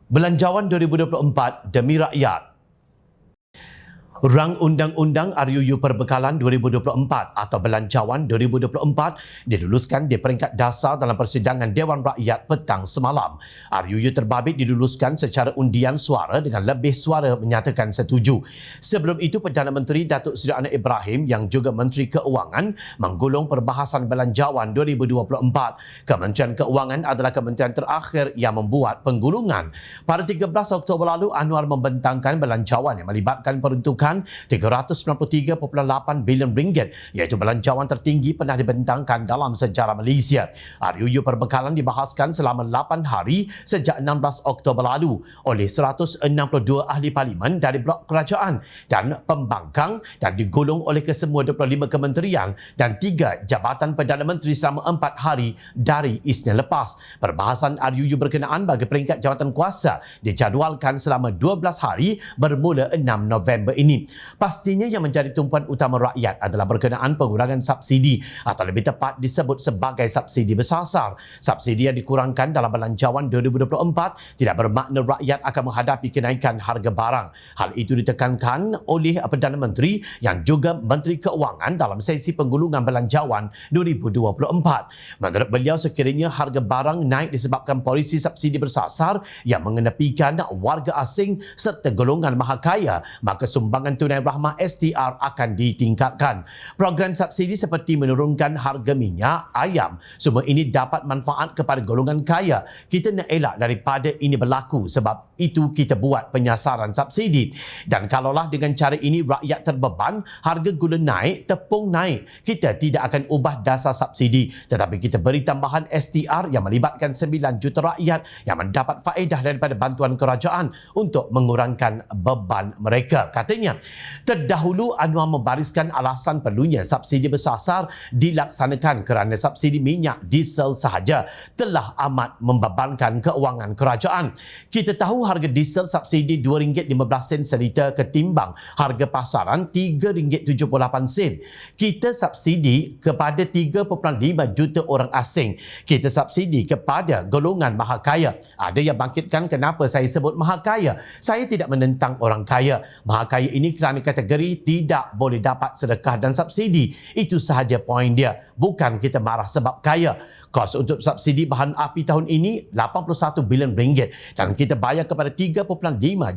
Belanjawan 2024 demi rakyat. Rang Undang-Undang RUU Perbekalan 2024 atau Belanjawan 2024 diluluskan di peringkat dasar dalam persidangan Dewan Rakyat petang semalam. RUU terbabit diluluskan secara undian suara dengan lebih suara menyatakan setuju. Sebelum itu, Perdana Menteri Datuk Seri Anwar Ibrahim yang juga Menteri Keuangan menggulung perbahasan Belanjawan 2024. Kementerian Keuangan adalah kementerian terakhir yang membuat penggulungan. Pada 13 Oktober lalu, Anwar membentangkan belanjawan yang melibatkan peruntukan RM393.8 bilion, iaitu belanjawan tertinggi pernah dibentangkan dalam sejarah Malaysia. RUU Perbekalan dibahaskan selama 8 hari sejak 16 Oktober lalu oleh 162 ahli parlimen dari blok kerajaan dan pembangkang dan digulung oleh kesemua 25 kementerian dan 3 jabatan Perdana Menteri selama 4 hari dari Isnin lepas. Perbahasan RUU berkenaan bagi peringkat jawatan kuasa dijadualkan selama 12 hari bermula 6 November ini. Pastinya yang menjadi tumpuan utama rakyat adalah berkenaan pengurangan subsidi atau lebih tepat disebut sebagai subsidi bersasar. Subsidi yang dikurangkan dalam Belanjawan 2024 tidak bermakna rakyat akan menghadapi kenaikan harga barang. Hal itu ditekankan oleh Perdana Menteri yang juga Menteri Keuangan dalam sesi penggulungan Belanjawan 2024. Menurut beliau, sekiranya harga barang naik disebabkan polisi subsidi bersasar yang mengenepikan warga asing serta golongan mahakaya, maka sumbangan tunai rahmah STR akan ditingkatkan. Program subsidi seperti menurunkan harga minyak, ayam, semua ini dapat manfaat kepada golongan kaya. Kita nak elak daripada ini berlaku, sebab itu kita buat penyasaran subsidi. Dan kalaulah dengan cara ini rakyat terbeban, harga gula naik, tepung naik, kita tidak akan ubah dasar subsidi, tetapi kita beri tambahan STR yang melibatkan 9 juta rakyat yang mendapat faedah daripada bantuan kerajaan untuk mengurangkan beban mereka. Katanya, terdahulu Anwar membariskan alasan perlunya subsidi bersasar dilaksanakan kerana subsidi minyak diesel sahaja telah amat membebankan keuangan kerajaan. Kita tahu harga diesel subsidi RM2.15 seliter ketimbang harga pasaran RM3.78. Kita subsidi kepada 3.5 juta orang asing. Kita subsidi kepada golongan mahakaya. Ada yang bangkitkan kenapa saya sebut mahakaya. Saya tidak menentang orang kaya. Mahakaya ini kerana kategori tidak boleh dapat sedekah dan subsidi. Itu sahaja poin dia. Bukan kita marah sebab kaya. Kos untuk subsidi bahan api tahun ini RM81 bilion dan kita bayar kepada 3.5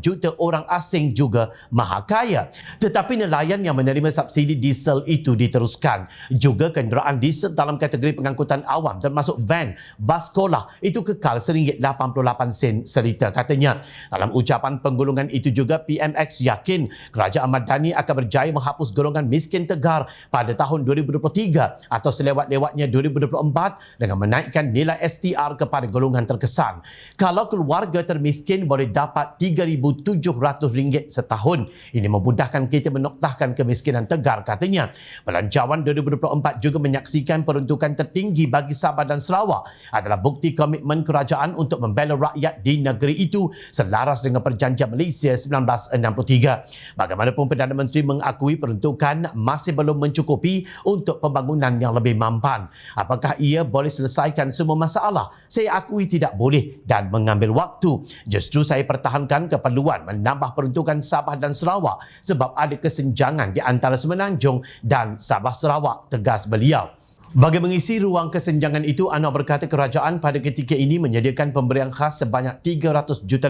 juta orang asing juga mahakaya. Tetapi nelayan yang menerima subsidi diesel itu diteruskan. Juga kenderaan diesel dalam kategori pengangkutan awam termasuk van, bas sekolah itu kekal RM1.88 seliter, katanya. Dalam ucapan penggulungan itu juga, PMX yakin Kerajaan Madani akan berjaya menghapus golongan miskin tegar pada tahun 2023 atau selewat-lewatnya 2024 dengan menaikkan nilai STR kepada golongan terkesan. Kalau keluarga termiskin boleh dapat RM3,700 setahun, ini memudahkan kita menoktahkan kemiskinan tegar, katanya. Belanjawan 2024 juga menyaksikan peruntukan tertinggi bagi Sabah dan Sarawak adalah bukti komitmen kerajaan untuk membela rakyat di negeri itu selaras dengan Perjanjian Malaysia 1963. Bagaimanapun, Perdana Menteri mengakui peruntukan masih belum mencukupi untuk pembangunan yang lebih mampan. Apakah ia boleh selesaikan semua masalah? Saya akui tidak boleh dan mengambil waktu. Justru saya pertahankan keperluan menambah peruntukan Sabah dan Sarawak sebab ada kesenjangan di antara Semenanjung dan Sabah Sarawak, tegas beliau. Bagi mengisi ruang kesenjangan itu, Anwar berkata kerajaan pada ketika ini menyediakan pemberian khas sebanyak RM300 juta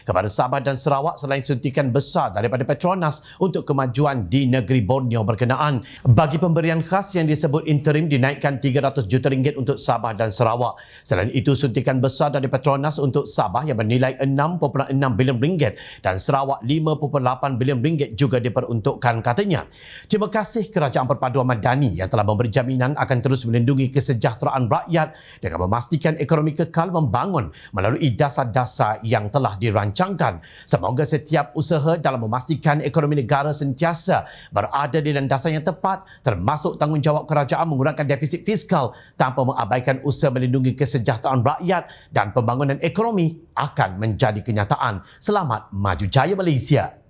kepada Sabah dan Sarawak selain suntikan besar daripada Petronas untuk kemajuan di negeri Borneo berkenaan. Bagi pemberian khas yang disebut interim dinaikkan RM300 juta untuk Sabah dan Sarawak. Selain itu, suntikan besar dari Petronas untuk Sabah yang bernilai RM6.6 bilion dan Sarawak RM5.8 bilion juga diperuntukkan, katanya. Terima kasih Kerajaan Perpaduan Madani yang telah memberi jaminan akan terus melindungi kesejahteraan rakyat dengan memastikan ekonomi kekal membangun melalui dasar-dasar yang telah dirancangkan. Semoga setiap usaha dalam memastikan ekonomi negara sentiasa berada di landasan yang tepat, termasuk tanggungjawab kerajaan mengurangkan defisit fiskal tanpa mengabaikan usaha melindungi kesejahteraan rakyat dan pembangunan ekonomi akan menjadi kenyataan. Selamat maju jaya Malaysia.